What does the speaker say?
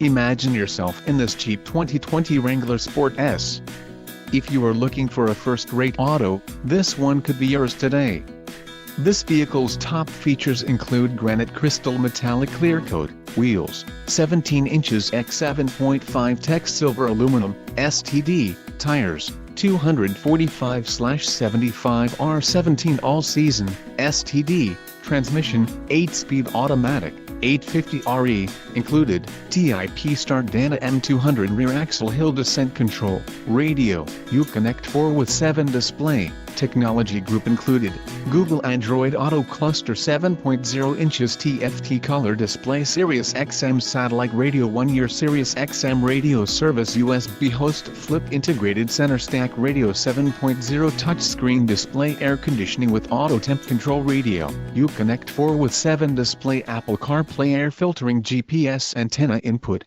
Imagine yourself in this cheap 2020 Wrangler Sport S. If you are looking for a first-rate auto, this one could be yours today. This vehicle's top features include granite crystal metallic clear coat, wheels, 17 inches x 7.5 tech silver aluminum, STD, tires, 245/75 R17 all-season, STD, transmission, 8-speed automatic, 850 RE, included, TIP Start Dana M200 rear axle hill descent control, radio, Uconnect 4 with 7 display, technology group included, Google Android Auto Cluster 7.0 inches TFT color display Sirius XM satellite radio 1-year Sirius XM radio service USB host flip integrated center stack radio 7.0 touchscreen display air conditioning with auto temp control radio, Uconnect 4 with 7 display Apple CarPlay air filtering GPS antenna input,